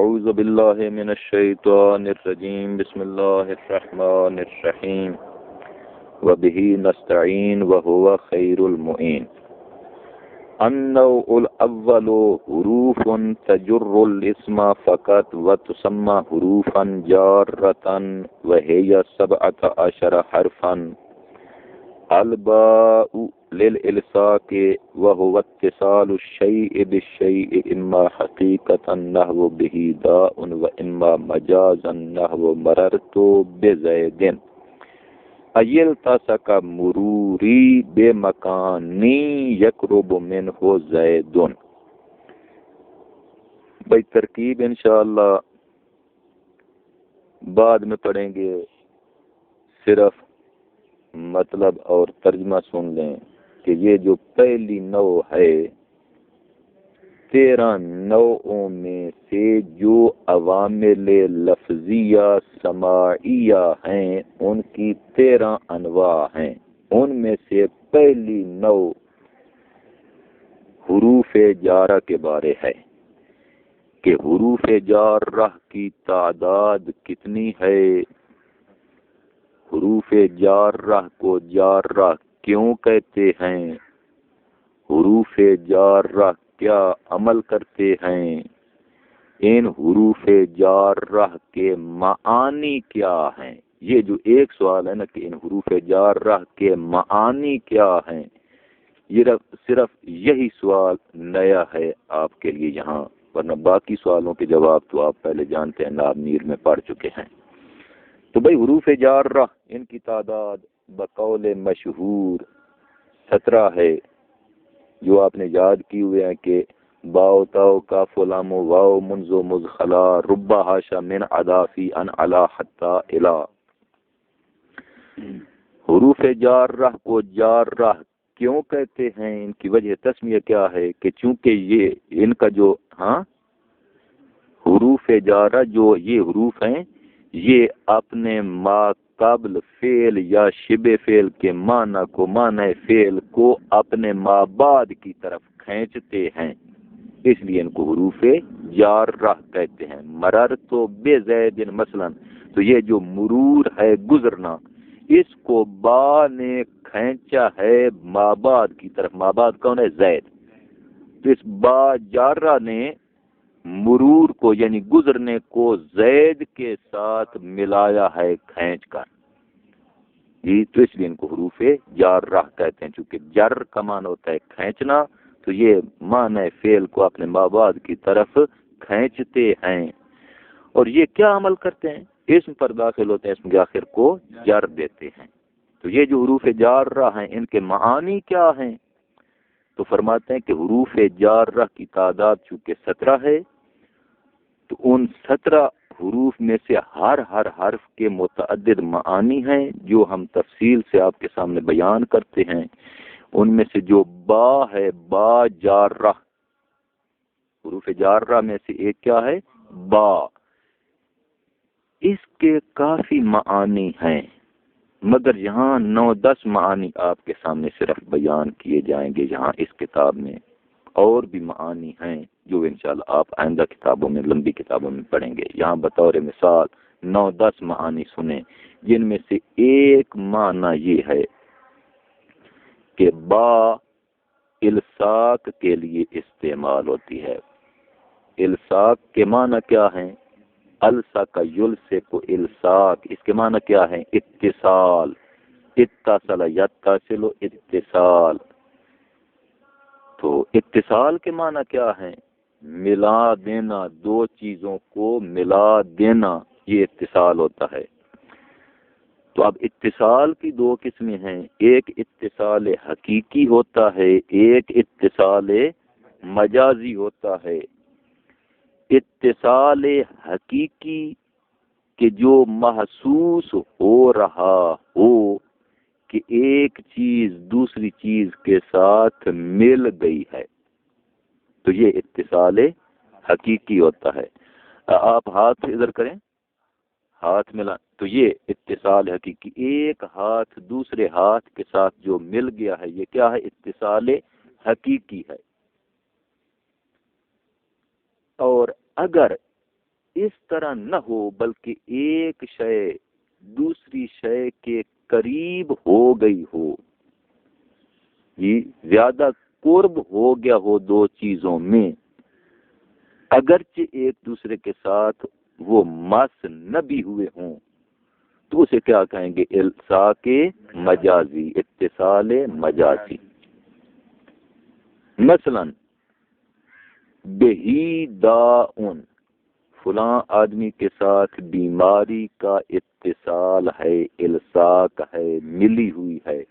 أعوذ بالله من الشيطان الرجيم بسم الله الرحمن الرحيم وبه نستعين وهو خير المعين. النوع الأول حروف تجر الاسم فقط وتسمى حروفا جارة وهي 17 حرفا. الباء للإلصاق وهو اتصال الشيء بالشيء إما حقيقة نحو به داء وإما مجازا نحو مررت بزيد. أيلتصق مروري بمكاني يقرب منه زيد. بھائی ترکیب انشاءاللہ بعد میں پڑھیں گے، صرف مطلب اور ترجمہ سن لیں کہ یہ جو پہلی نوع ہے 13 نوعوں میں سے جو عوامل لفظیہ سماعیہ ہیں ان کی 13 انواع ہیں. ان میں سے پہلی نوع حروف جارہ کے بارے ہے کہ حروف جارہ کی تعداد کتنی ہے، حروف جارہ کو جارہ کیوں کہتے ہیں، حروف جارہ کیا عمل کرتے ہیں، ان حروف جارہ کے معانی کیا ہیں. یہ جو ایک سوال ہے نا کہ ان حروف جارہ کے معانی کیا ہیں، یہ صرف یہی سوال نیا ہے آپ کے لیے یہاں، ورنہ باقی سوالوں کے جواب تو آپ پہلے جانتے ہیں، ناب نیر میں پڑھ چکے ہیں. تو بھائی حروف جارہ ان کی تعداد بقول مشہور 17 ہے، جو آپ نے یاد کی ہوئے ہیں کہ باؤ تاؤ کاف لام واو منزو مزخلا ربا حاشا من عدافی ان علا حتی الا. حروف جارہ کو جارہ کیوں کہتے ہیں، ان کی وجہ تسمیہ کیا ہے کہ چونکہ یہ ان کا جو حروف جارہ جو یہ حروف ہیں یہ اپنے ما قبل فعل یا شبہ فعل کے معنی کو معنی فعل کو اپنے ما بعد کی طرف کھینچتے ہیں، اس لیے ان کو حروف جارہ کہتے ہیں. مرر تو بے زید مثلا، تو یہ جو مرور ہے گزرنا، اس کو با نے کھینچا ہے ما بعد کی طرف. ما بعد کون ہے؟ زید. تو اس با جارہ نے مرور کو یعنی گزرنے کو زید کے ساتھ ملایا ہے کھینچ کر، جی. تو اس لیے ان کو حروف جارہ کہتے ہیں، چونکہ جر کا معنی ہوتا ہے کھینچنا، تو یہ معنی فعل کو اپنے مابعد کی طرف کھینچتے ہیں. اور یہ کیا عمل کرتے ہیں؟ اسم پر داخل ہوتے ہیں، اسم کے آخر کو جر دیتے ہیں. تو یہ جو حروف جارہ ہیں ان کے معانی کیا ہیں؟ تو فرماتے ہیں کہ حروف جارہ کی تعداد چونکہ 17 ہے، تو ان 17 حروف میں سے ہر حرف کے متعدد معانی ہیں جو ہم تفصیل سے آپ کے سامنے بیان کرتے ہیں. ان میں سے جو با ہے، با جارہ، حروف جارہ میں سے ایک کیا ہے؟ با. اس کے کافی معانی ہیں، مگر یہاں 9-10 معانی آپ کے سامنے صرف بیان کیے جائیں گے یہاں اس کتاب میں. اور بھی معانی ہیں جو انشاءاللہ آپ آئندہ کتابوں میں، لمبی کتابوں میں پڑھیں گے. یہاں بطور مثال 9-10 معانی سنیں، جن میں سے ایک معنی یہ ہے کہ با الساق کے لیے استعمال ہوتی ہے. الساق کے معنی کیا ہیں؟ الساق یلسق الساق، اس کے معنی کیا ہے؟ اتصال. اتصل یتصل اتصال. تو اتصال کے معنی کیا ہے؟ ملا دینا، دو چیزوں کو ملا دینا، یہ اتصال ہوتا ہے. تو اب اتصال کی 2 قسمیں ہیں، ایک اتصال حقیقی ہوتا ہے، ایک اتصال مجازی ہوتا ہے. اتصال حقیقی کہ جو محسوس ہو رہا ہو کہ ایک چیز دوسری چیز کے ساتھ مل گئی ہے، تو یہ اتصال حقیقی ہوتا ہے. آپ ہاتھ ادھر کریں، ہاتھ ملا، تو یہ اتصال حقیقی، ایک ہاتھ دوسرے ہاتھ کے ساتھ جو مل گیا ہے، یہ کیا ہے؟ اتصال حقیقی ہے. اور اگر اس طرح نہ ہو بلکہ ایک شے دوسری شے کے قریب ہو گئی ہو، یہ زیادہ قرب ہو گیا ہو دو چیزوں میں، اگرچہ ایک دوسرے کے ساتھ وہ مس نہ بھی ہوئے ہوں، تو اسے کیا کہیں گے؟ الصاق مجازی، اتصال مجازی۔ مثلا بہی داؤن، فلاں آدمی کے ساتھ بیماری کا اتصال ہے، الصاق ہے، ملی ہوئی ہے،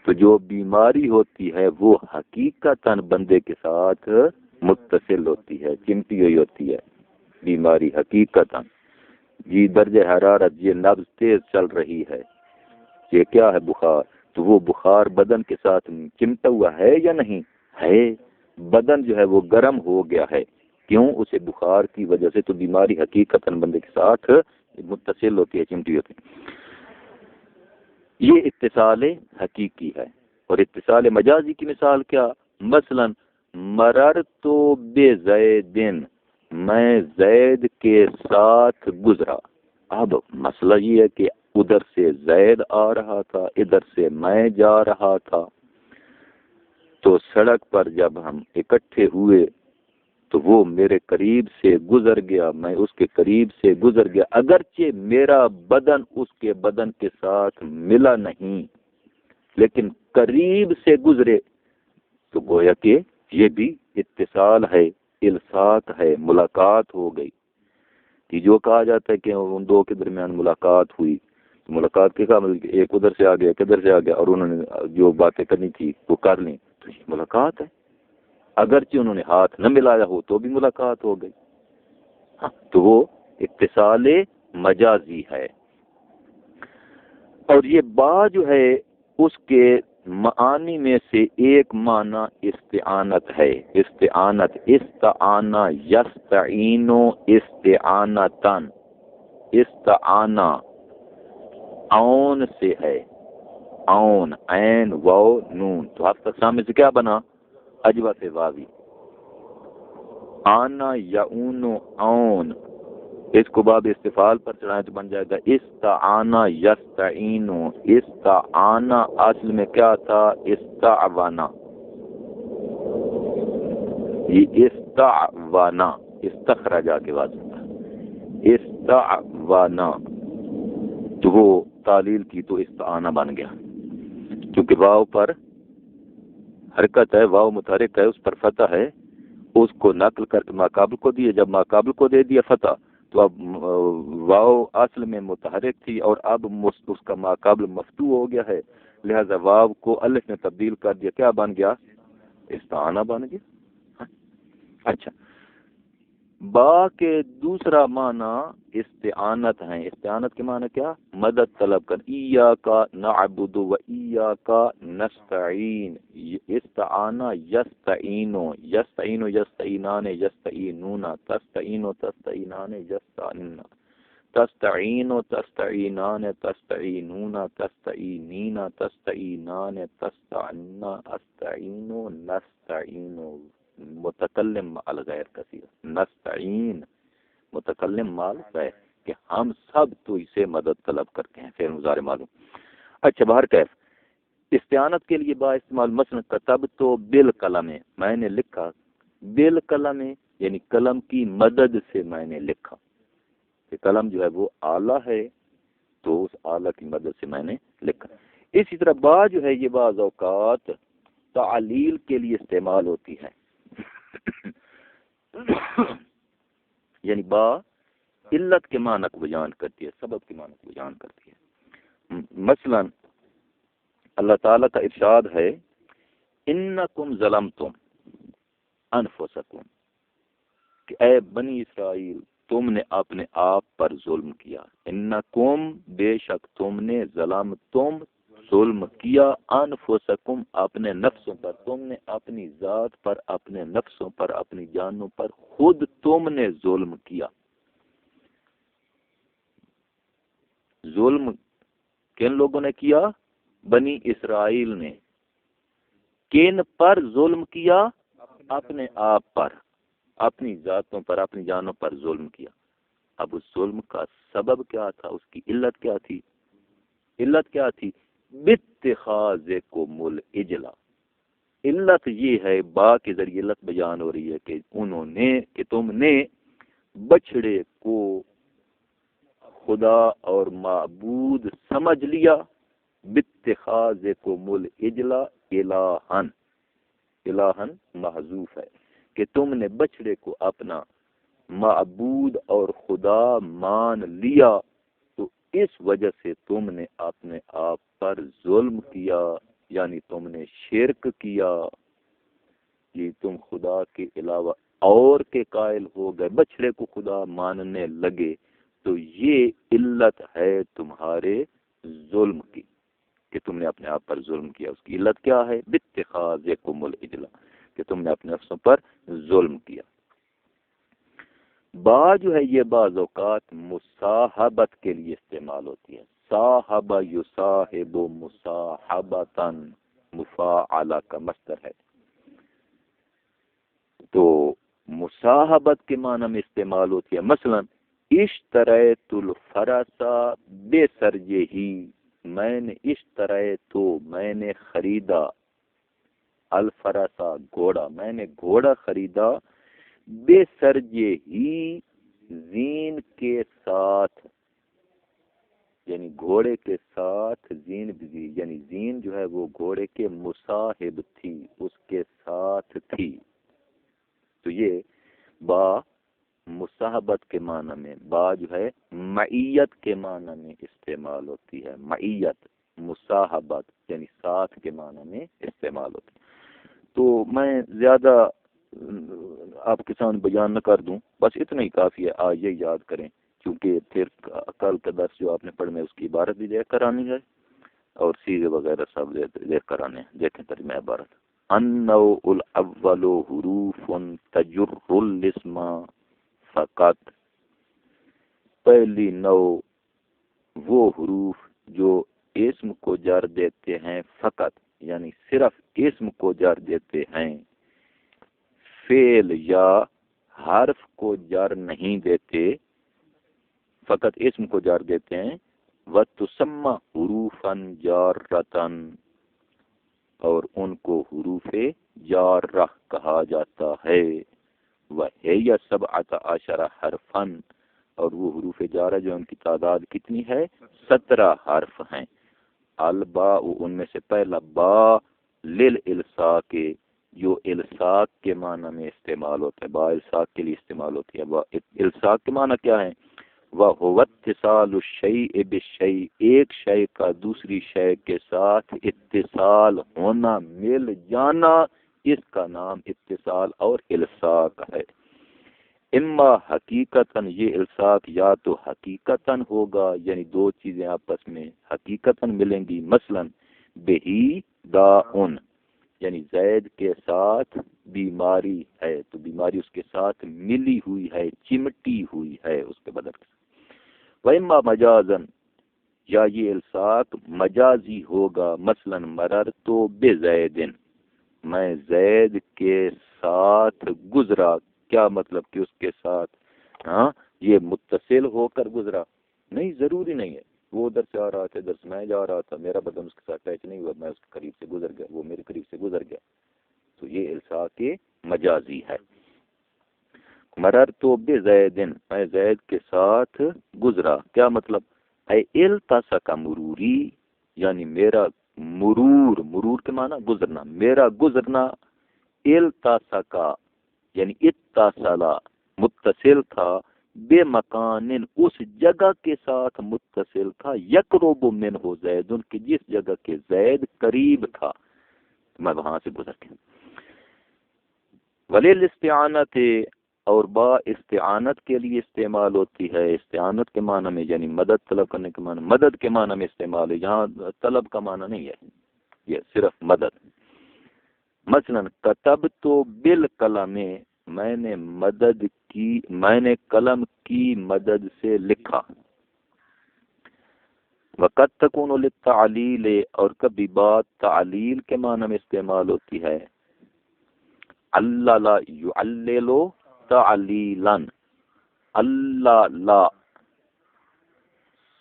تو جو بیماری ہوتی ہے وہ حقیقتاً بندے کے ساتھ متصل ہوتی ہے، چمٹی ہوئی ہوتی ہے بیماری حقیقتاً۔ جی درجہ حرارت، یہ نبض تیز چل رہی ہے، یہ کیا ہے؟ بخار۔ تو وہ بخار بدن کے ساتھ چمٹا ہوا ہے یا نہیں ہے؟ بدن جو ہے وہ گرم ہو گیا ہے، کیوں؟ اسے بخار کی وجہ سے، تو بیماری حقیقتاً بندے کے ساتھ متصل ہوتی ہے، چمٹی ہوتی ہے۔ یہ اتصال حقیقی ہے۔ اور اتصال مجازی کی مثال کیا؟ مثلا مررت بزیدن، میں زید کے ساتھ گزرا۔ اب مسئلہ یہ ہے کہ ادھر سے زید آ رہا تھا، ادھر سے میں جا رہا تھا، تو سڑک پر جب ہم اکٹھے ہوئے تو وہ میرے قریب سے گزر گیا، میں اس کے قریب سے گزر گیا، اگرچہ میرا بدن اس کے بدن کے ساتھ ملا نہیں، لیکن قریب سے گزرے، تو گویا کہ یہ بھی اتصال ہے، الصاق ہے، ملاقات ہو گئی۔ کہ جو کہا جاتا ہے کہ ان دو کے درمیان ملاقات ہوئی، تو ملاقات کے کہا مطلب ایک ادھر سے آ گیا، ایک ادھر سے آ گیا، اور انہوں نے جو باتیں کرنی تھی وہ کر لیں، تو یہ ملاقات ہے۔ اگرچہ انہوں نے ہاتھ نہ ملایا ہو تو بھی ملاقات ہو گئی، تو وہ اتصال مجازی ہے۔ اور یہ با جو ہے اس کے معانی میں سے ایک معنی استعانت ہے، استعانت، استعانہ یستعین استعانتن، استعانہ اون سے ہے، اون، عین واو نون، تو آپ تک سامنے سے کیا بنا؟ اجوا سے واوی، آنا یعون اون، اس کو باب استفعال پر چڑھائیں تو بن جائے گا استعانہ یستعین، استعانہ اصل میں کیا تھا؟ استعوانا، یہ استعوانا استخرجا کے بعد استعوانا، تو وہ تعلیل کی تو استعانہ بن گیا، کیونکہ واو پر حرکت ہے، واو متحرک ہے، اس پر فتح ہے، اس کو نقل کر کے ماقابل کو دیے، جب ماقابل کو دے دیا فتح، تو اب واو اصل میں متحرک تھی اور اب اس کا ماقابل مفتوح ہو گیا ہے، لہذا واو کو الف میں تبدیل کر دیا، کیا بن گیا؟ استعانہ بن گیا۔ اچھا، با کے دوسرا معنی استعانت ہے۔ استعانت کے معنی کیا؟ مدد طلب کر، ایاک نعبد و ایاک نستعین، استعانہ یستعین، یستعین یستعینان یستعینون، تستعین تستعینان یستعین، تستعین تستعینان تستعینون، تستعینین تستعینان تستعین، استعین نستعین، متکلم مع الغیر کثیر، نستعین متکلم مع الغیر، کہ ہم سب تو اسے مدد طلب کرتے ہیں، فعل مضارع معلوم۔ اچھا، باہر کیف استعانت کے لیے با استعمال، مثلا کتب تو بالقلم، میں نے لکھا، بالقلم یعنی قلم کی مدد سے میں نے لکھا، کہ قلم جو ہے وہ آلہ ہے، تو اس آلہ کی مدد سے میں نے لکھا۔ اسی طرح با جو ہے یہ بعض اوقات تعلیل کے لیے استعمال ہوتی ہے، یعنی با علت کے معنی کو بیان کرتی ہے، سبب کے معنی کو بیان کرتی ہے۔ مثلا اللہ تعالیٰ کا ارشاد ہے انکم ظلمتم انفسکم، کہ اے بنی اسرائیل تم نے اپنے آپ پر ظلم کیا، انکم بے شک تم نے، ظلمتم ظلم کیا، انفسکم اپنے نفسوں پر، تم نے اپنی ذات پر، اپنے نفسوں پر، اپنی جانوں پر خود تم نے ظلم کیا۔ ظلم کن لوگوں نے کیا؟ بنی اسرائیل نے۔ کن پر ظلم کیا؟ اپنے آپ پر، اپنی ذاتوں پر، اپنی جانوں پر ظلم کیا۔ اب اس ظلم کا سبب کیا تھا، اس کی علت کیا تھی؟ علت کیا تھی؟ باتخاذکم العجلہ، علت یہ ہے، با کے ذریعے علت بیان ہو رہی ہے کہ انہوں نے، کہ تم نے بچڑے کو خدا اور معبود سمجھ لیا، باتخاذکم العجلہ الہن، الہن محذوف ہے، کہ تم نے بچڑے کو اپنا معبود اور خدا مان لیا، تو اس وجہ سے تم نے اپنے آپ پر ظلم کیا، یعنی تم نے شرک کیا، یہ تم خدا کے علاوہ اور کے قائل ہو گئے، بچڑے کو خدا ماننے لگے، تو یہ علت ہے تمہارے ظلم کی، کہ تم نے اپنے آپ پر ظلم کیا۔ اس کی علت کیا ہے؟ باتخاذکم العجلہ، کہ تم نے اپنے نفسوں پر ظلم کیا۔ با جو ہے یہ بعض اوقات مصاحبت کے لیے استعمال ہوتی ہے، صاحب یصاحب مصاحبتاً، مفاعلہ کا مصدر ہے، تو مصاحبت کے معنی میں استعمال ہوتی ہے۔ مثلا اشتریت الفرس بسرجہ، میں نے اشتریت، میں نے خریدا، الفرسا گھوڑا، میں نے گھوڑا خریدا، بے سرجے ہی زین کے ساتھ، یعنی گھوڑے کے ساتھ، زین بھی، یعنی زین جو ہے وہ گھوڑے کے مصاحب تھی، اس کے ساتھ تھی، تو یہ با مصاحبت کے معنی میں، با جو ہے معیت کے معنی میں استعمال ہوتی ہے، معیت، مصاحبت یعنی ساتھ کے معنی میں استعمال ہوتی ہے۔ تو میں زیادہ آپ کے سامنے بیان نہ کر دوں، بس اتنا ہی کافی ہے، آج یہ یاد کریں، کیونکہ پھر کل کا درس جو آپ نے پڑھنا ہے اس کی عبارت بھی دیکھ کر آنی ہے، اور سیغے وغیرہ سب دیکھ کر آنے ہیں۔ دیکھیں ترجمہ عبارت، النوع الاول حروف تجر الاسم فقط، پہلی نوع وہ حروف جو اسم کو جر دیتے ہیں، فقط یعنی صرف اسم کو جر دیتے ہیں، فعل یا حرف کو جر نہیں دیتے، فقط اسم کو جر دیتے ہیں۔ وَتُسَمَّى حُرُوفًا جَارَّةً، اور ان کو حروف جارہ کہا جاتا ہے۔ وَهِيَ سَبْعَةَ عَشَرَ حَرْفًا، اور وہ حروف جارہ جو ان کی تعداد کتنی ہے؟ 17 حرف ہیں۔ الباء، ان میں سے پہلا با للالصاق، جو الصاق کے معنی میں استعمال ہوتا ہے، با الصاق کے لیے استعمال ہوتی ہے۔ با الصاق کے معنی کیا ہے؟ وَهُوَ اتصال الشیء بالشیء، ایک شے کا دوسری شے کے ساتھ اتصال ہونا، مل جانا، اس کا نام اتصال اور الصاق ہے۔ اما حقیقتاً، یہ الصاق یا تو حقیقتاً ہوگا، یعنی دو چیزیں آپس میں حقیقتاً ملیں گی، مثلا بہی داؤن، یعنی زید کے ساتھ بیماری ہے، تو بیماری اس کے ساتھ ملی ہوئی ہے، چمٹی ہوئی ہے اس کے بدل۔ وَإِمَّا مَجَازًا، یا یہ الصاق مجازی ہوگا، مثلا مررت بزید، میں زید کے ساتھ گزرا، کیا مطلب کہ اس کے ساتھ یہ متصل ہو کر گزرا؟ نہیں، ضروری نہیں ہے، وہ ادھر سے آ رہا تھا، ادھر سے میں جا رہا تھا، میرا بدن اس کے ساتھ ٹچ نہیں ہوا، میں اس کے قریب سے گزر گیا، وہ میرے قریب سے گزر گیا، تو یہ الصاق مجازی ہے۔ مررت بزید، میں زید کے ساتھ گزرا، کیا مطلب؟ اے التصق مروری، یعنی میرا مرور کے معنی گزرنا، میرا گزرنا، التصق یعنی اتصل، متصل تھا، بے مکان، اس جگہ کے ساتھ متصل تھا، یقرب منہ زید، کہ جس جگہ کے زید قریب تھا، میں وہاں سے گزر گیا۔ ولیلاستعانت، اور با استعانت کے لیے استعمال ہوتی ہے، استعانت کے معنی میں یعنی مدد طلب کرنے کے معنی، مدد کے معنی میں استعمال ہے، یہاں طلب کا معنی نہیں ہے، یہ صرف مدد۔ مثلا کتبت بالقلم، میں نے مدد کی، میں نے قلم کی مدد سے لکھا۔ وقت تکون للتعلیل، اور کبھی بات تعلیل کے معنی میں استعمال ہوتی ہے، علل یعلل تعلیلا، اللہ لا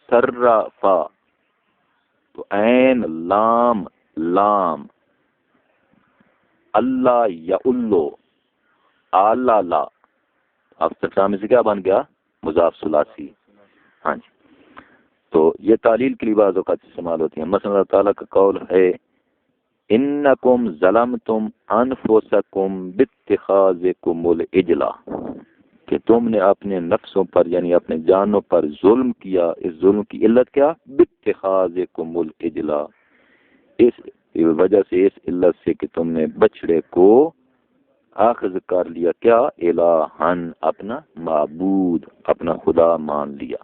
صرفا تو عین لام لام اللہ یعلو اعلی لا اب ترجمے سے کیا بن گیا مضاف ثلاثی. ہاں جی تو یہ تعلیل کے لیے بعض اوقات استعمال ہوتی ہیں. مثلا اللہ تعالیٰ کا قول ہے انکم ظلمتم انفسکم باتخاذکم العجلہ کہ تم نے اپنے نفسوں پر یعنی اپنے جانوں پر ظلم کیا. اس ظلم کی علت کیا باتخاذکم العجلہ اس وجہ سے اس علت سے کہ تم نے بچڑے کو آخذ کر لیا کیا الہن اپنا معبود اپنا خدا مان لیا.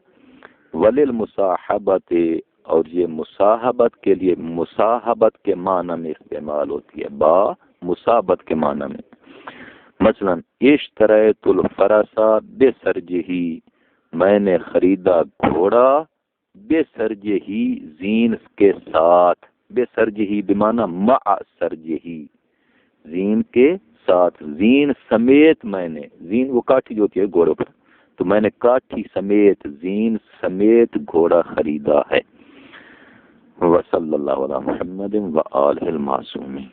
وللمصاحبت اور یہ مصاحبت کے لیے مصاحبت کے معنی میں استعمال ہوتی ہے با مصاحبت کے معنی میں. مثلا اشتریت الفرسا بسرجہی میں نے خریدا گھوڑا بسرجہی زین کے ساتھ بسرجہی بمعنی مع سرجہی زین کے ساتھ زین سمیت میں نے زین وہ کاٹھی جو ہوتی ہے گھوڑے پر تو میں نے کاٹھی سمیت زین سمیت گھوڑا خریدا ہے. وصلی اللہ علی محمد و آلہ المعصومین.